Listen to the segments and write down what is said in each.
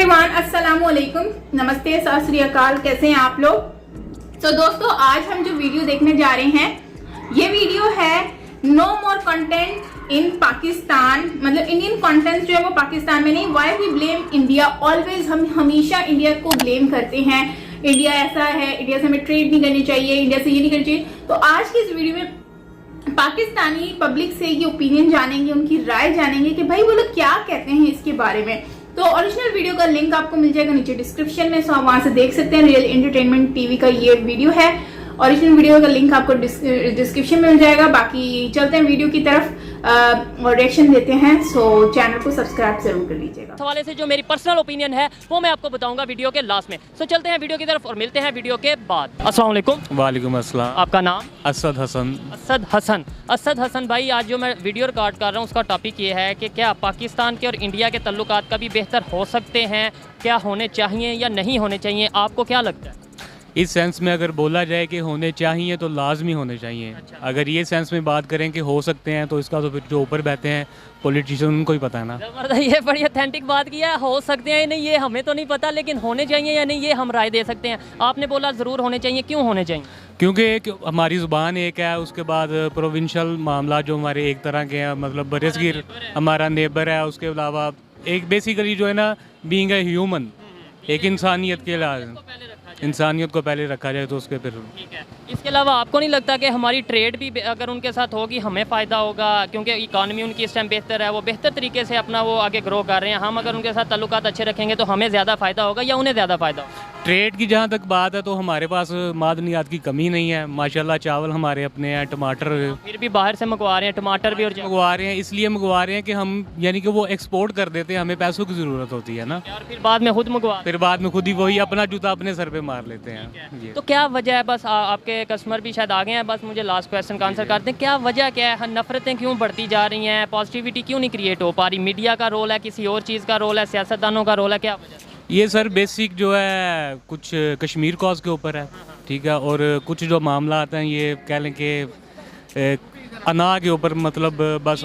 Everyone, अस्सलाम वालेकुम, नमस्ते, सत श्री अकाल। कैसे हैं आप लोग? तो दोस्तों, आज हम जो वीडियो देखने जा रहे हैं, ये वीडियो है no more content in Pakistan. मतलब इंडियन कंटेंट जो है वो पाकिस्तान में नहीं। Why we blame India always. हम हमेशा इंडिया को ब्लेम करते हैं, इंडिया ऐसा है, इंडिया से हमें ट्रेड नहीं करनी चाहिए, इंडिया से ये नहीं करनी चाहिए। तो आज की इस वीडियो में पाकिस्तानी पब्लिक से ये ओपिनियन जानेंगे, उनकी राय जानेंगे कि भाई वो लोग क्या कहते हैं इसके बारे में। तो ओरिजिनल वीडियो का लिंक आपको मिल जाएगा नीचे डिस्क्रिप्शन में, सो आप वहां से देख सकते हैं। रियल एंटरटेनमेंट टीवी का ये वीडियो है। ओरिजिनल वीडियो का लिंक आपको डिस्क्रिप्शन में मिल जाएगा। बाकी चलते हैं वीडियो की तरफ और रिएक्शन देते हैं। सो चैनल को सब्सक्राइब जरूर कर लीजिएगा। हवाले से जो मेरी पर्सनल ओपिनियन है वो मैं आपको बताऊंगा वीडियो के लास्ट में। सो चलते हैं वीडियो की तरफ और मिलते हैं वीडियो के बाद। अस्सलाम वालेकुम। वालेकुम अस्सलाम। आपका नाम? असद हसन। असद हसन भाई, आज जो मैं वीडियो रिकॉर्ड कर रहा हूँ उसका टॉपिक ये है कि क्या पाकिस्तान के और इंडिया के तल्लुकात कभी बेहतर हो सकते हैं, क्या होने चाहिए या नहीं होने चाहिए, आपको क्या लगता है? इस सेंस में अगर बोला जाए कि होने चाहिए तो लाजमी होने चाहिए। अच्छा। अगर ये सेंस में बात करें कि हो सकते हैं तो इसका तो फिर जो ऊपर बैठे हैं पॉलिटिशियन उनको ही पता है ना। ये बड़ी ऑथेंटिक बात की है। हो सकते हैं या नहीं ये हमें तो नहीं पता, लेकिन होने चाहिए या नहीं ये हम राय दे सकते हैं। आपने बोला ज़रूर होने चाहिए, क्यों होने चाहिए? क्योंकि हमारी ज़ुबान एक है, उसके बाद प्रोविंशियल मामला जो हमारे एक तरह के हैं, मतलब बरसगीर हमारा नेबर है, उसके अलावा एक बेसिकली जो है ना बीइंग ए ह्यूमन, एक इंसानियत के लिए इंसानियत को पहले रखा जाए तो उसके फिर ठीक है। इसके अलावा आपको नहीं लगता कि हमारी ट्रेड भी अगर उनके साथ होगी हमें फ़ायदा होगा, क्योंकि इकॉनमी उनकी इस टाइम बेहतर है, वो बेहतर तरीके से अपना वो आगे ग्रो कर रहे हैं। हम अगर उनके साथ ताल्लुकात अच्छे रखेंगे तो हमें ज़्यादा फ़ायदा होगा या उन्हें ज़्यादा फ़ायदा होगा? ट्रेड की जहाँ तक बात है तो हमारे पास मादनियात की कमी नहीं है माशाल्लाह। चावल हमारे अपने हैं, टमाटर फिर भी बाहर से मंगवा रहे हैं, टमाटर भी और मंगवा रहे हैं। इसलिए मंगवा रहे हैं कि हम यानी कि वो एक्सपोर्ट कर देते हैं, हमें पैसों की ज़रूरत होती है ना, और फिर बाद में खुद मंगवा, फिर बाद में खुद ही वही अपना जूता अपने सर पे मार लेते हैं। तो क्या वजह है? बस आपके कस्टमर भी शायद आ गए हैं, बस मुझे लास्ट क्वेश्चन का आंसर करते हैं। क्या वजह क्या है? नफरतें क्यों बढ़ती जा रही हैं? पॉजिटिविटी क्यों नहीं क्रिएट हो पा रही? मीडिया का रोल है, किसी और चीज़ का रोल है, सियासतदानों का रोल है, क्या वजह? ये सर बेसिक जो है कुछ कश्मीर कॉज के ऊपर है, ठीक है, और कुछ जो मामला आते हैं ये कह लें कि अना के ऊपर, मतलब बस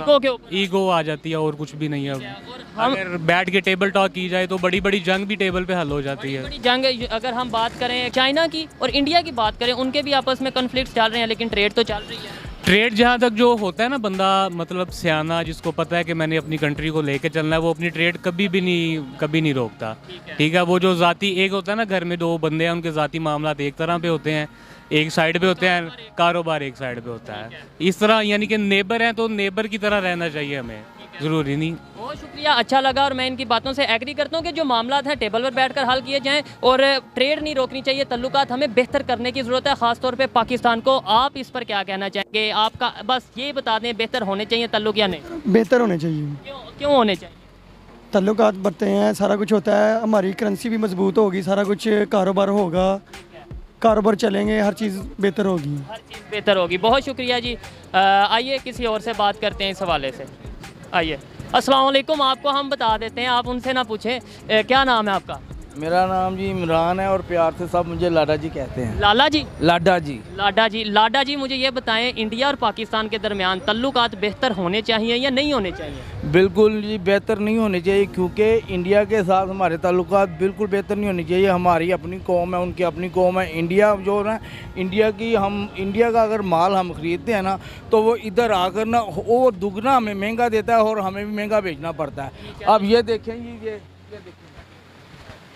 ईगो आ जाती है और कुछ भी नहीं है। अगर बैठ के टेबल टॉक की जाए तो बड़ी बड़ी जंग भी टेबल पे हल हो जाती है। बड़ी जंग अगर हम बात करें चाइना की और इंडिया की बात करें, उनके भी आपस में कन्फ्लिक्ट चल रहे हैं, लेकिन ट्रेड तो चल रही है। ट्रेड जहाँ तक जो होता है ना, बंदा मतलब सियाना जिसको पता है कि मैंने अपनी कंट्री को लेके चलना है, वो अपनी ट्रेड कभी नहीं रोकता। ठीक है। वो जो ज़ाती एक होता है ना, घर में दो बंदे हैं, उनके ज़ाती मामला एक तरह पे होते हैं, एक साइड पे होते हैं, कारोबार एक साइड पे होता है। इस तरह यानी कि नेबर हैं तो नेबर की तरह रहना चाहिए हमें, ज़रूरी नहीं। बहुत शुक्रिया, अच्छा लगा और मैं इनकी बातों से एग्री करता हूँ कि जो मामला हैं टेबल पर बैठकर हल किए जाएं और ट्रेड नहीं रोकनी चाहिए। तल्लुकात हमें बेहतर करने की ज़रूरत है, ख़ासतौर पे पाकिस्तान को। आप इस पर क्या कहना चाहेंगे? आपका बस ये बता दें, बेहतर होने चाहिए तल्लुक या नहीं? बेहतर होने चाहिए। क्यों होने चाहिए? तल्लुकात बढ़ते हैं, सारा कुछ होता है, हमारी करेंसी भी मजबूत होगी, सारा कुछ कारोबार होगा, कारोबार चलेंगे, हर चीज़ बेहतर होगी। हर चीज़ बेहतर होगी। बहुत शुक्रिया जी। आइए किसी और से बात करते हैं इस हवाले से। आइए, अस्सलाम वालेकुम। आपको हम बता देते हैं, आप उनसे ना पूछें। क्या नाम है आपका? मेरा नाम जी इमरान है और प्यार से सब मुझे लाडा जी कहते हैं। लाला जी? लाडा जी। लाडा जी, मुझे ये बताएं, इंडिया और पाकिस्तान के दरमियान तल्लुकात बेहतर होने चाहिए या नहीं होने चाहिए? बिल्कुल जी बेहतर नहीं होने चाहिए, क्योंकि इंडिया के साथ हमारे ताल्लुकात बिल्कुल बेहतर नहीं होने चाहिए। हमारी अपनी कौम है, उनकी अपनी कौम है। इंडिया जो है इंडिया का अगर माल हम ख़रीदते हैं ना, तो वो इधर आकर ना वो दुगना हमें महंगा देता है और हमें भी महंगा बेचना पड़ता है। अब ये देखें,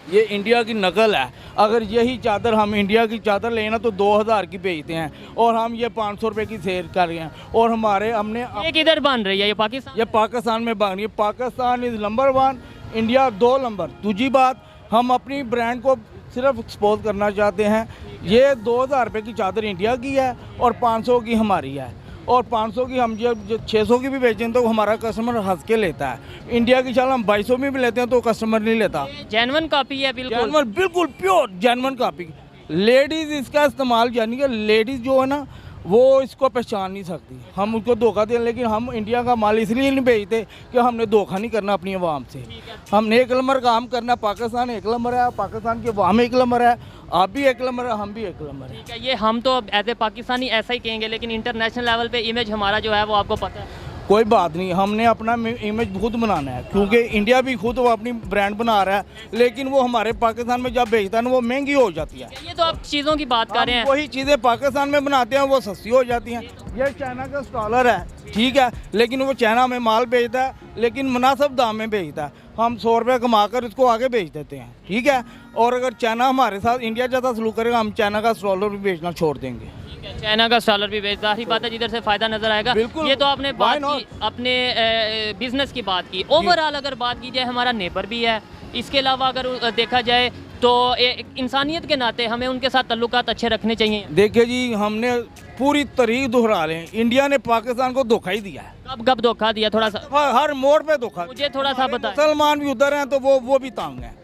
ये इंडिया की नकल है। अगर यही चादर हम इंडिया की चादर लें ना तो 2000 की बेचते हैं और हम ये 500 रुपये की सेल कर रहे हैं। और हमने ये किधर बन रही है? ये पाकिस्तान में बन रही है। Pakistan is number 1, India 2 number. दूसरी बात, हम अपनी ब्रांड को सिर्फ एक्सपोज करना चाहते हैं। ये 2000 रुपये की चादर इंडिया की है और 500 की हमारी है, और 500 की हम जब 600 की भी बेचें तो हमारा कस्टमर हंस के लेता है। इंडिया की चाल हम 2200 में भी लेते हैं तो कस्टमर नहीं लेता। जेन्युइन कॉपी है, बिल्कुल प्योर जेन्युइन कॉपी। लेडीज़ इसका इस्तेमाल, यानी कि लेडीज़ जो है ना वो इसको पहचान नहीं सकती। हम उसको धोखा दें, लेकिन हम इंडिया का माल इसलिए नहीं बेचते कि हमने धोखा नहीं करना अपनी आवाम से। हमने एक नंबर काम करना। पाकिस्तान एक नंबर है, पाकिस्तान की आवाम एक नंबर है, आप भी एक नंबर है, हम भी एक नंबर है। ये हम तो एज ए पाकिस्तानी ऐसा ही कहेंगे, लेकिन इंटरनेशनल लेवल पे इमेज हमारा जो है वो आपको पता है। कोई बात नहीं, हमने अपना इमेज खुद बनाना है, क्योंकि इंडिया भी खुद वो अपनी ब्रांड बना रहा है, लेकिन वो हमारे पाकिस्तान में जब बेचता है ना वो महंगी हो जाती है। ये तो आप चीज़ों की बात कर रहे हैं। वही चीज़ें पाकिस्तान में बनाते हैं वो सस्ती हो जाती हैं। ये चाइना का स्टॉलर है, ठीक है, लेकिन वो चाइना में माल बेचता है, लेकिन मुनासिब दाम में बेचता है। हम 100 रुपये कमा कर इसको आगे बेच देते हैं, ठीक है। और अगर चाइना हमारे साथ इंडिया ज़्यादा सलूक करेगा, हम चाइना का स्टॉलर भी बेचना छोड़ देंगे। चाइना का स्टॉलर भी बेचता ही बात है, जिधर से फायदा नजर आएगा। बिल्कुल। ये तो आपने Why बात की, अपने बिजनेस की बात की। ओवरऑल अगर बात की जाए, हमारा नेबर भी है, इसके अलावा अगर देखा जाए तो इंसानियत के नाते हमें उनके साथ ताल्लुकात अच्छे रखने चाहिए। देखिए जी, हमने पूरी तारीख दोहरा लें, इंडिया ने पाकिस्तान को धोखा ही दिया है। कब कब धोखा दिया, थोड़ा सा हर मोड़ पे धोखा। मुझे थोड़ा सा बताएं। मुसलमान भी उधर हैं तो वो भी तांग हैं।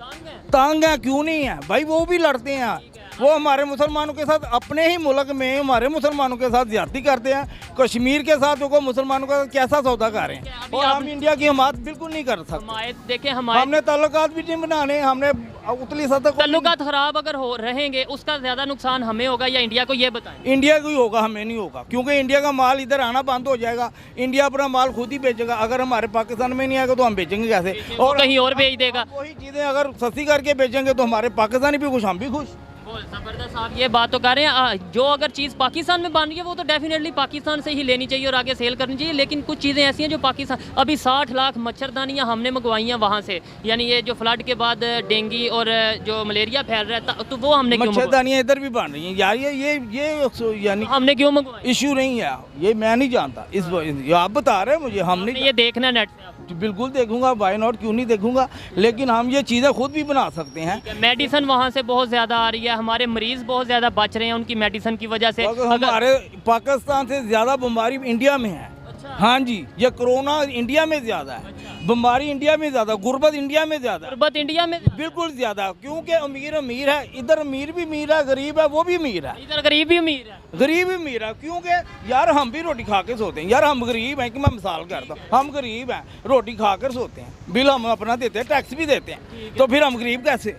तांग हैं क्यों नहीं है भाई, वो भी लड़ते हैं। वो हमारे मुसलमानों के साथ अपने ही मुल्क में हमारे मुसलमानों के साथ ज्यादती करते हैं। कश्मीर के साथ वो मुसलमानों का कैसा सौदा कर रहे हैं, और हम इंडिया की हिमायत बिल्कुल नहीं कर सकते। देखें हमारे हमने ताल्लुकात भी नहीं बनाने, हमने उतली सतह को ताल्लुकात खराब अगर हो रहेंगे उसका ज्यादा नुकसान हमें होगा या इंडिया को, ये बताएं। इंडिया को ही होगा, हमें नहीं होगा, क्योंकि इंडिया का माल इधर आना बंद हो जाएगा। इंडिया अपना माल खुद ही बेचेगा। अगर हमारे पाकिस्तान में नहीं आएगा तो हम बेचेंगे कैसे? और कहीं और बेच देगा। वही चीज़ें अगर सस्ती करके बेचेंगे तो हमारे पाकिस्तानी भी खुश, हम भी खुश। जबरदस्त आप ये बात तो कर रहे हैं। जो अगर चीज़ पाकिस्तान में बन रही है वो तो डेफिनेटली पाकिस्तान से ही लेनी चाहिए और आगे सेल करनी चाहिए, लेकिन कुछ चीज़ें ऐसी हैं जो पाकिस्तान, अभी 60 लाख मच्छरदानियाँ हमने मंगवाई हैं वहाँ से, यानी ये जो फ्लड के बाद डेंगू और जो मलेरिया फैल रहा है, तो वो हमने क्यों मच्छरदानियाँ इधर भी बन रही हैं यार, ये यानी हमने क्यों मंगवाई? इशू नहीं है, ये मैं नहीं जानता। ये आप बता रहे हैं मुझे, हमने ये देखना नेट से। बिल्कुल देखूंगा, वाई नॉट, क्यों नहीं देखूंगा, लेकिन हम ये चीज़ें खुद भी बना सकते हैं। मेडिसिन वहाँ से बहुत ज़्यादा आ रही है, हमारे मरीज बहुत ज़्यादा बच रहे हैं उनकी मेडिसिन की वजह से। हमारे पाकिस्तान से ज़्यादा बीमारी इंडिया में है। हाँ जी, ये कोरोना इंडिया में ज़्यादा है, बीमारी इंडिया में ज़्यादा, गुर्बत इंडिया में ज़्यादा, गुर्बत इंडिया में बिल्कुल ज़्यादा, क्योंकि अमीर अमीर है, इधर अमीर भी अमीर है, गरीब है वो भी अमीर है, इधर गरीब भी अमीर है, गरीब भी अमीर है। क्योंकि यार हम भी रोटी खा के सोते हैं यार, हम गरीब हैं, कि मैं मिसाल करता हूँ, हम गरीब हैं, रोटी खा कर सोते हैं, बिल हम अपना देते हैं, टैक्स भी देते हैं, तो फिर हम गरीब कैसे?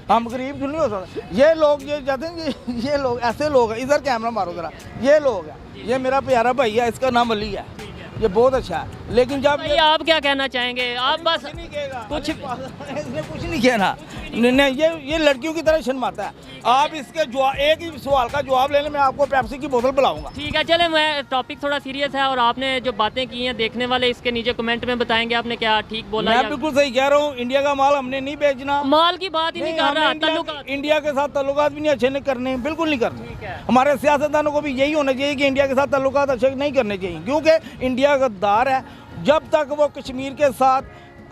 हम गरीब क्यों नहीं हो सकते? ये लोग ये जाते हैं, ये लोग ऐसे लोग हैं, इधर कैमरा मारो जरा, ये लोग हैं, ये मेरा प्यारा भाई है, इसका नाम अली है, ये बहुत अच्छा है, लेकिन जब ये आप क्या कहना चाहेंगे? आप बस कुछ इसने कुछ नहीं कहना, नहीं, ये लड़कियों की तरह शर्माता है। आप इसके एक ही सवाल का जवाब लेने में आपको पेप्सी की बोतल पिलाऊंगा। ठीक है, चले, मैं टॉपिक थोड़ा सीरियस है और आपने जो बातें की हैं देखने वाले इसके नीचे कमेंट में बताएंगे आपने क्या ठीक बोला। मैं बिल्कुल सही कह रहा हूँ, इंडिया का माल हमने नहीं बेचना, माल की बात ही नहीं कर रहा, ताल्लुकात इंडिया के साथ ताल्लुकात भी नहीं अच्छे नहीं करने, बिल्कुल नहीं करने। हमारे सियासतदानों को भी यही होना चाहिए कि इंडिया के साथ ताल्लुकात अच्छे नहीं करने चाहिए, क्योंकि इंडिया गद्दार है। जब तक वो कश्मीर के साथ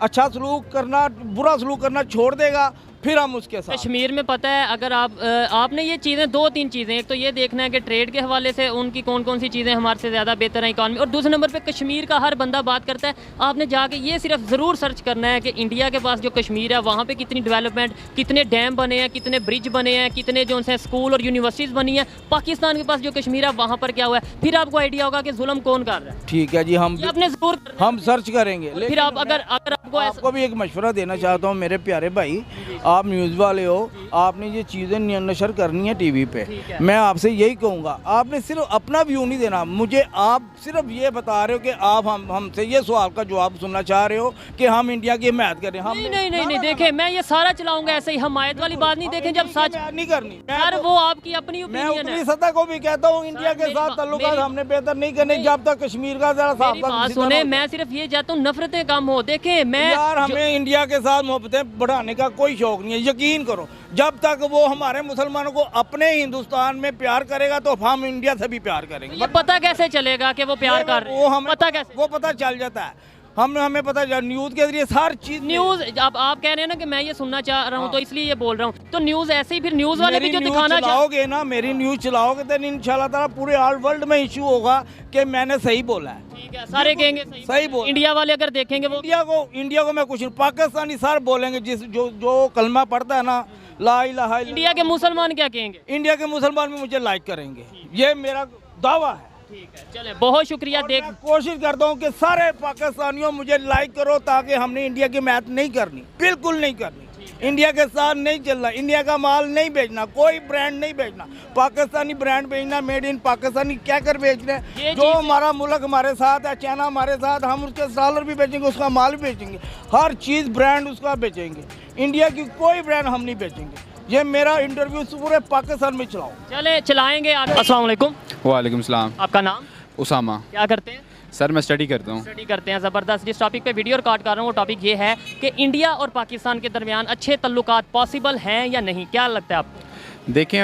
अच्छा सलूक करना, बुरा सलूक करना छोड़ देगा, फिर हम उसके साथ। कश्मीर में पता है, अगर आपने ये चीज़ें, 2-3 चीज़ें, एक तो ये देखना है कि ट्रेड के हवाले से उनकी कौन कौन सी चीज़ें हमारे से ज़्यादा बेहतर हैं इकॉनमी, और दूसरे नंबर पे कश्मीर का हर बंदा बात करता है, आपने जाके ये सिर्फ ज़रूर सर्च करना है कि इंडिया के पास जो कश्मीर है वहाँ पे कितनी डेवलपमेंट, कितने डैम बने हैं, कितने ब्रिज बने हैं, कितने जो उनसे स्कूल और यूनिवर्सिटीज़ बनी हैं। पाकिस्तान के पास जो कश्मीर है वहाँ पर क्या हुआ है, फिर आपको आइडिया होगा कि जुल्म कौन कर रहा है। ठीक है जी, आपने ज़रूर हम सर्च करेंगे। फिर आप अगर आपको भी एक मशवरा देना चाहता हूँ मेरे प्यारे भाई, आप न्यूज़ वाले हो, आपने ये चीज़ें नशर करनी है टीवी पे, मैं आपसे यही कहूँगा, आपने सिर्फ अपना व्यू नहीं देना मुझे, आप सिर्फ ये बता रहे हो कि आप हमसे ये सवाल का जवाब सुनना चाह रहे हो कि हम इंडिया की हिमायत करें। हम नहीं, देखें, मैं ये सारा चलाऊंगा ऐसे ही, हमायत वाली बात नहीं, देखें जब सच नहीं करनी यार, वो आपकी अपनी ओपिनियन है। सतह को भी कहता हूँ, इंडिया के साथ ताल्लुकात हमने बेहतर नहीं करने जब तक कश्मीर का जरा साफ सुने, मैं सिर्फ ये चाहता हूँ नफरतें कम हो। देखें, मैं यार हमें इंडिया के साथ मोहब्बतें बढ़ाने का कोई शौक नहीं है, यकीन करो, जब तक वो हमारे मुसलमानों को अपने हिंदुस्तान में प्यार करेगा तो हम इंडिया से भी प्यार करेंगे। ये पता कैसे चलेगा कि वो प्यार कर रहे हैं? पता कैसे? वो पता चल जाता है, हमें पता चल, न्यूज़ के जरिए हर चीज। न्यूज़, अब आप कह रहे हैं ना कि मैं ये सुनना चाह रहा हूँ तो इसलिए ये बोल रहा हूँ, तो न्यूज़ ऐसे ही, फिर न्यूज़ वाले भी जो दिखाना चाहोगे ना, मेरी न्यूज़ चलाओगे तो इंशाल्लाह ताला पूरे ऑल वर्ल्ड में इशू होगा कि मैंने सही बोला है। ठीक है, सारे कहेंगे सही बोल। इंडिया वाले अगर देखेंगे वो इंडिया को मैं कुछ, पाकिस्तानी सारे बोलेंगे, जो कलमा पढ़ता है ना, ला इलाहा इल्लल्लाह। इंडिया के मुसलमान क्या कहेंगे? इंडिया के मुसलमान भी मुझे लाइक करेंगे, ये मेरा दावा है। ठीक है, चले, बहुत शुक्रिया। मैं कोशिश करता हूँ कि सारे पाकिस्तानियों मुझे लाइक करो, ताकि हमने इंडिया की मैच नहीं करनी, बिल्कुल नहीं करनी। इंडिया के साथ नहीं चलना, इंडिया का माल नहीं बेचना, कोई ब्रांड नहीं बेचना, पाकिस्तानी ब्रांड बेचना, मेड इन पाकिस्तानी क्या कर बेच रहे हैं। जो हमारा मुल्क हमारे साथ है, चाइना हमारे साथ, हम उसके डॉलर भी बेचेंगे, उसका माल भी बेचेंगे, हर चीज़ ब्रांड उसका बेचेंगे। इंडिया की कोई ब्रांड हम नहीं बेचेंगे। ये मेरा इंटरव्यू पूरे पाकिस्तान में चलाओ। चले चलाएंगे। अस्सलाम वालेकुम। वालेकुम सलाम। आपका नाम? उसामा। क्या करते हैं? सर मैं स्टडी करता हूँ। स्टडी करते हैं। ज़बरदस्त। जिस टॉपिक पे वीडियो रिकॉर्ड कर रहा हूँ वो टॉपिक ये है कि इंडिया और पाकिस्तान के दरमियान अच्छे तल्लुकात पॉसिबल हैं या नहीं, क्या लगता है आपको? देखें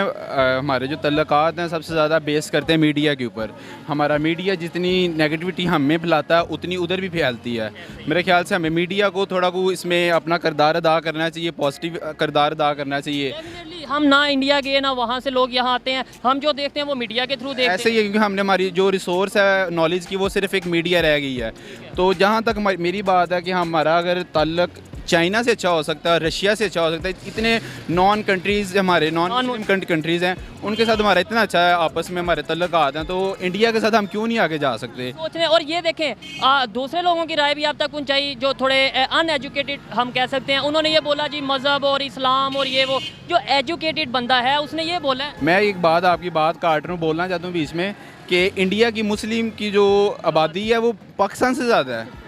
हमारे जो तल्लुकात हैं सबसे ज़्यादा बेस करते हैं मीडिया के ऊपर। हमारा मीडिया जितनी नेगेटिविटी हमें फैलाता है उतनी उधर भी फैलती है। मेरे ख्याल से हमें मीडिया को थोड़ा को इसमें अपना किरदार अदा करना चाहिए, पॉजिटिव किरदार अदा करना चाहिए। डेफिनेटली हम ना इंडिया गए ना वहाँ से लोग यहाँ आते हैं, हम जो देखते हैं वो मीडिया के थ्रू देखते हैं। ऐसे ही है क्योंकि हमने हमारी जो रिसोर्स है नॉलेज की वो सिर्फ एक मीडिया रह गई है। तो जहाँ तक मेरी बात है कि हमारा अगर ताल्लुक चाइना से अच्छा हो सकता है, रशिया से अच्छा हो सकता है, इतने नॉन कंट्रीज़ हमारे नॉन मुस्लिम कंट्रीज़ हैं उनके साथ हमारा इतना अच्छा है, आपस में हमारे तल्लुकात हैं, तो इंडिया के साथ हम क्यों नहीं आगे जा सकते। सोच रहे हैं। और ये देखें दूसरे लोगों की राय भी आप तक पहुँचाई जो थोड़े अनएजुकेटेड हम कह सकते हैं। उन्होंने ये बोला जी मज़हब और इस्लाम और ये वो, जो एजुकेटेड बंदा है उसने ये बोला है। मैं एक बात आपकी बात काट रहा हूँ, बोलना चाहता हूँ बीच में कि इंडिया की मुस्लिम की जो आबादी है वो पाकिस्तान से ज़्यादा है,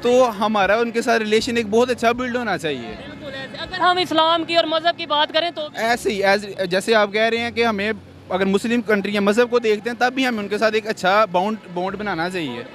तो हमारा उनके साथ रिलेशन एक बहुत अच्छा बिल्ड होना चाहिए। अगर हम इस्लाम की और मज़हब की बात करें तो ऐसे ही जैसे आप कह रहे हैं कि हमें अगर मुस्लिम कंट्री या मज़हब को देखते हैं तब भी हमें उनके साथ एक अच्छा बॉन्ड बनाना चाहिए।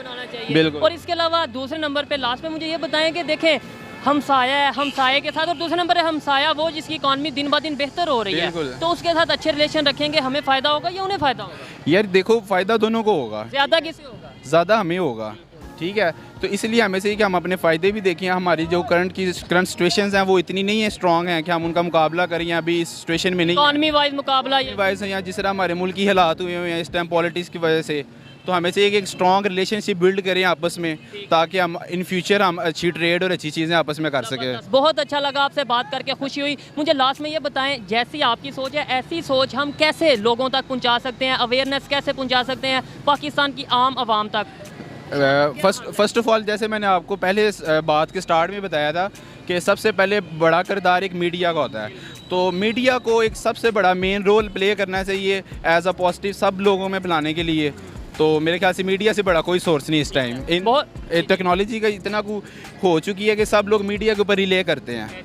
बिल्कुल। और इसके अलावा दूसरे नंबर पे लास्ट में मुझे ये बताएं कि देखें हमसाया है, हमसाये के साथ, और दूसरे नंबर है हमसाया वो जिसकी इकॉनमी दिन ब दिन बेहतर हो रही है, तो उसके साथ अच्छे रिलेशन रखेंगे, हमें फ़ायदा होगा या उन्हें फ़ायदा होगा? यार देखो फ़ायदा दोनों को होगा। ज़्यादा किसे होगा? ज़्यादा हमें होगा, ठीक है। तो इसलिए हमें चाहिए कि हम अपने फ़ायदे भी देखें। हमारी जो करंट सिचुएशंस हैं वो इतनी नहीं है स्ट्रॉन्ग हैं कि हम उनका मुकाबला करें, अभी इस सिचुएशन में नहीं इकॉनमी वाइज मुकाबला वाइज है, या जिस तरह हमारे मुल्क की हालात हुए हैं इस टाइम पॉलिटिक्स की वजह से, तो हमें चाहिए कि एक स्ट्रॉन्ग रिलेशनशिप बिल्ड करें आपस में, ताकि हम इन फ्यूचर हम अच्छी ट्रेड और अच्छी चीज़ें आपस में कर सकें। बहुत अच्छा लगा आपसे बात करके, खुशी हुई। मुझे लास्ट में ये बताएं, जैसी आपकी सोच है ऐसी सोच हम कैसे लोगों तक पहुंचा सकते हैं, अवेयरनेस कैसे पहुंचा सकते हैं पाकिस्तान की आम आवाम तक? फर्स्ट ऑफ ऑल जैसे मैंने आपको पहले बात के स्टार्ट में बताया था कि सबसे पहले बड़ा किरदार एक मीडिया का होता है, तो मीडिया को एक सबसे बड़ा मेन रोल प्ले करना चाहिए एज अ पॉजिटिव सब लोगों में फैलाने के लिए। तो मेरे ख्याल से मीडिया से बड़ा कोई सोर्स नहीं इस टाइम। टेक्नोलॉजी का इतना हो चुकी है कि सब लोग मीडिया के ऊपर रिले करते हैं।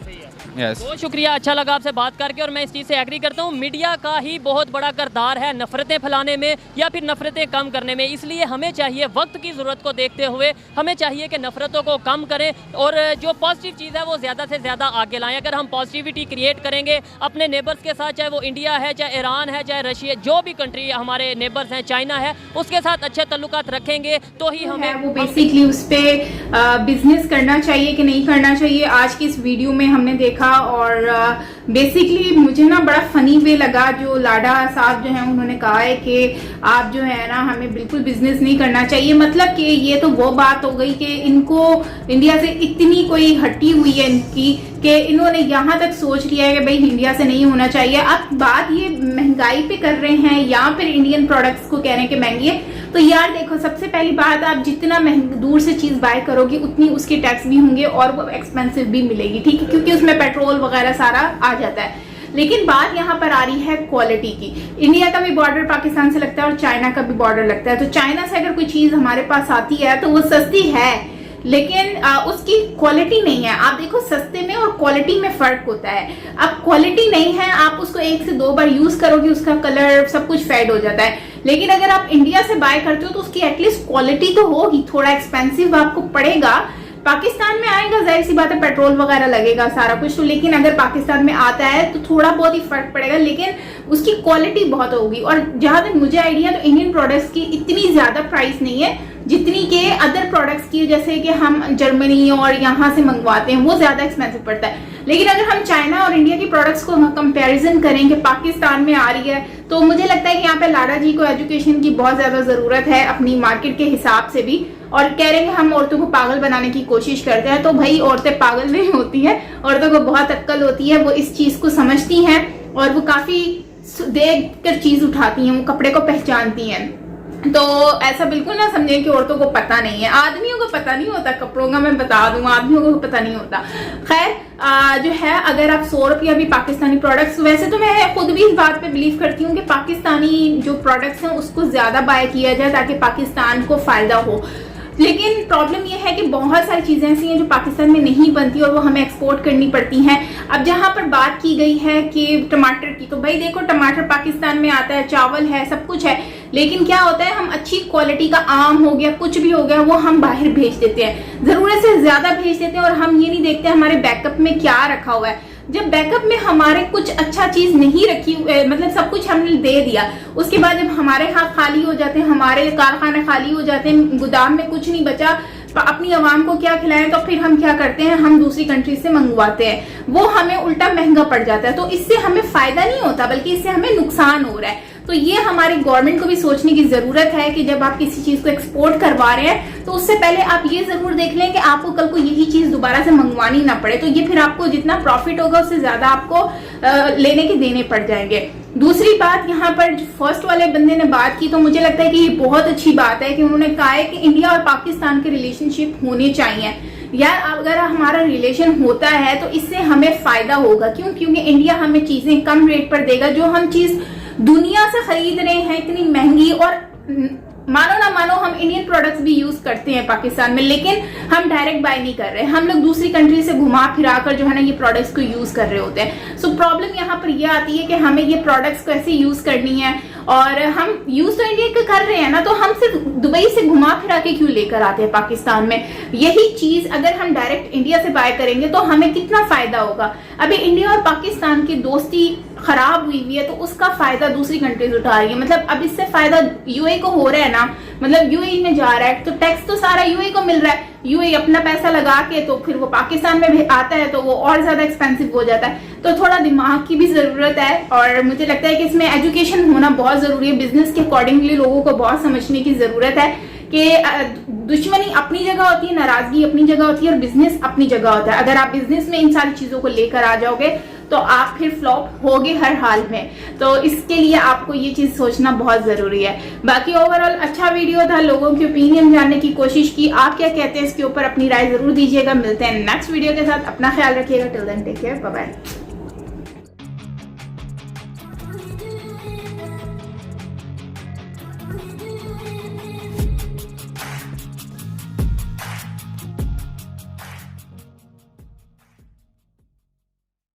बहुत शुक्रिया, अच्छा लगा आपसे बात करके, और मैं इस चीज़ से एग्री करता हूँ। मीडिया का ही बहुत बड़ा किरदार है नफ़रतें फैलाने में या फिर नफ़रतें कम करने में, इसलिए हमें चाहिए वक्त की ज़रूरत को देखते हुए हमें चाहिए कि नफ़रतों को कम करें और जो पॉजिटिव चीज़ है वो ज़्यादा से ज़्यादा आगे लाएं। अगर हम पॉजिटिविटी क्रिएट करेंगे अपने नेबर्स के साथ, चाहे वो इंडिया है, चाहे ईरान है, चाहे रशिया, जो भी कंट्री हमारे नेबर्स हैं, चाइना है, उसके साथ अच्छे तल्लुकात रखेंगे तो ही हमें वो बेसिकली उस पर बिजनेस करना चाहिए कि नहीं करना चाहिए। आज की इस वीडियो में हमने देखा, और बेसिकली मुझे ना बड़ा फनी वे लगा जो लाडा साहब जो हैं उन्होंने कहा है कि आप जो है ना हमें बिल्कुल बिजनेस नहीं करना चाहिए। मतलब कि ये तो वो बात हो गई कि इनको इंडिया से इतनी कोई हटी हुई है इनकी कि इन्होंने यहाँ तक सोच लिया है कि भाई इंडिया से नहीं होना चाहिए। अब बात ये महंगाई पे कर रहे हैं या फिर इंडियन प्रोडक्ट्स को कह रहे हैं कि महंगी है, तो यार देखो सबसे पहली बात, आप जितना दूर से चीज बाय करोगे उतनी उसके टैक्स भी होंगे और वो एक्सपेंसिव भी मिलेगी, ठीक है, क्योंकि उसमें पेट्रोल वगैरह सारा आ जाता है। लेकिन बात यहाँ पर आ रही है क्वालिटी की। इंडिया का भी बॉर्डर पाकिस्तान से लगता है और चाइना का भी बॉर्डर लगता है, तो चाइना से अगर कोई चीज हमारे पास आती है तो वो सस्ती है लेकिन उसकी क्वालिटी नहीं है। आप देखो सस्ते में और क्वालिटी में फर्क होता है। अब क्वालिटी नहीं है, आप उसको 1 से 2 बार यूज करोगे उसका कलर सब कुछ फेड हो जाता है। लेकिन अगर आप इंडिया से बाय करते हो तो उसकी एटलीस्ट क्वालिटी तो होगी। थोड़ा एक्सपेंसिव आपको पड़ेगा, पाकिस्तान में आएगा जाहिर सी बात है पेट्रोल वगैरह लगेगा सारा कुछ, तो लेकिन अगर पाकिस्तान में आता है तो थोड़ा बहुत ही फर्क पड़ेगा, लेकिन उसकी क्वालिटी बहुत होगी। और जहां तक मुझे आइडिया, तो इंडियन प्रोडक्ट्स की इतनी ज्यादा प्राइस नहीं है जितनी के अदर प्रोडक्ट्स की, जैसे कि हम जर्मनी और यहाँ से मंगवाते हैं, वो ज्यादा एक्सपेंसिव पड़ता है। लेकिन अगर हम चाइना और इंडिया की प्रोडक्ट्स को कंपैरिजन करेंगे पाकिस्तान में आ रही है, तो मुझे लगता है कि यहाँ पे लाडा जी को एजुकेशन की बहुत ज्यादा जरूरत है अपनी मार्केट के हिसाब से भी। और कह रहे हैं हम औरतों को पागल बनाने की कोशिश करते हैं, तो भाई औरतें पागल नहीं होती हैं, औरतों को बहुत अक्ल होती है, वो इस चीज को समझती हैं और वो काफी देख कर चीज उठाती हैं, वो कपड़े को पहचानती हैं। तो ऐसा बिल्कुल ना समझे कि औरतों को पता नहीं है, आदमियों को पता नहीं होता कपड़ों का, मैं बता दूं आदमियों को पता नहीं होता। खैर जो है, अगर आप 100 रुपया भी पाकिस्तानी प्रोडक्ट्स, वैसे तो मैं खुद भी इस बात पे बिलीव करती हूँ कि पाकिस्तानी जो प्रोडक्ट्स हैं उसको ज्यादा बाय किया जाए ताकि पाकिस्तान को फायदा हो। लेकिन प्रॉब्लम यह है कि बहुत सारी चीज़ें ऐसी हैं जो पाकिस्तान में नहीं बनती और वो हमें एक्सपोर्ट करनी पड़ती हैं। अब जहाँ पर बात की गई है कि टमाटर की, तो भाई देखो टमाटर पाकिस्तान में आता है, चावल है, सब कुछ है, लेकिन क्या होता है हम अच्छी क्वालिटी का आम हो गया, कुछ भी हो गया, वो हम बाहर भेज देते हैं, ज़रूरत से ज़्यादा भेज देते हैं और हम ये नहीं देखते हमारे बैकअप में क्या रखा हुआ है। जब बैकअप में हमारे कुछ अच्छा चीज नहीं रखी, मतलब सब कुछ हमने दे दिया, उसके बाद जब हमारे हाथ खाली हो जाते हैं, हमारे कारखाने खाली हो जाते हैं, गोदाम में कुछ नहीं बचा, अपनी आवाम को क्या खिलाएं, तो फिर हम क्या करते हैं, हम दूसरी कंट्री से मंगवाते हैं, वो हमें उल्टा महंगा पड़ जाता है। तो इससे हमें फायदा नहीं होता बल्कि इससे हमें नुकसान हो रहा है। तो ये हमारी गवर्नमेंट को भी सोचने की जरूरत है कि जब आप किसी चीज को एक्सपोर्ट करवा रहे हैं तो उससे पहले आप ये जरूर देख लें कि आपको कल को यही चीज दोबारा से मंगवानी ना पड़े, तो ये फिर आपको जितना प्रॉफिट होगा उससे ज्यादा आपको लेने के देने पड़ जाएंगे। दूसरी बात, यहाँ पर फर्स्ट वाले बंदे ने बात की तो मुझे लगता है कि ये बहुत अच्छी बात है कि उन्होंने कहा है कि इंडिया और पाकिस्तान के रिलेशनशिप होने चाहिए। यार अगर हमारा रिलेशन होता है तो इससे हमें फायदा होगा, क्यों? क्योंकि इंडिया हमें चीजें कम रेट पर देगा। जो हम चीज दुनिया से खरीद रहे हैं इतनी महंगी, और मानो ना मानो हम इंडियन प्रोडक्ट्स भी यूज करते हैं पाकिस्तान में, लेकिन हम डायरेक्ट बाय नहीं कर रहे, हम लोग दूसरी कंट्री से घुमा फिरा कर जो है ना ये प्रोडक्ट्स को यूज कर रहे होते हैं। सो प्रॉब्लम यहाँ पर ये आती है कि हमें ये प्रोडक्ट्स को ऐसे यूज करनी है, और हम यूज तो इंडिया का कर रहे हैं ना, तो हम सिर्फ दुबई से घुमा फिरा के क्यों लेकर आते हैं पाकिस्तान में? यही चीज अगर हम डायरेक्ट इंडिया से बाय करेंगे तो हमें कितना फायदा होगा। अभी इंडिया और पाकिस्तान की दोस्ती खराब हुई है तो उसका फायदा दूसरी कंट्रीज उठा रही है। मतलब अब इससे फायदा यूएई को हो रहा है ना, मतलब यूएई में जा रहा है तो टैक्स तो सारा यूएई को मिल रहा है, यूएई अपना पैसा लगा के तो फिर वो पाकिस्तान में आता है तो वो और ज्यादा एक्सपेंसिव हो जाता है। तो थोड़ा दिमाग की भी जरूरत है, और मुझे लगता है कि इसमें एजुकेशन होना बहुत जरूरी है। बिजनेस के अकॉर्डिंगली लोगों को बहुत समझने की जरूरत है कि दुश्मनी अपनी जगह होती है, नाराजगी अपनी जगह होती है और बिजनेस अपनी जगह होता है। अगर आप बिजनेस में इन सारी चीजों को लेकर आ जाओगे तो आप फिर फ्लॉप होगे हर हाल में। तो इसके लिए आपको ये चीज सोचना बहुत जरूरी है। बाकी ओवरऑल अच्छा वीडियो था, लोगों की ओपिनियन जानने की कोशिश की, आप क्या कहते हैं इसके ऊपर अपनी राय जरूर दीजिएगा। मिलते हैं नेक्स्ट वीडियो के साथ, अपना ख्याल रखिएगा। Till then take care, bye bye.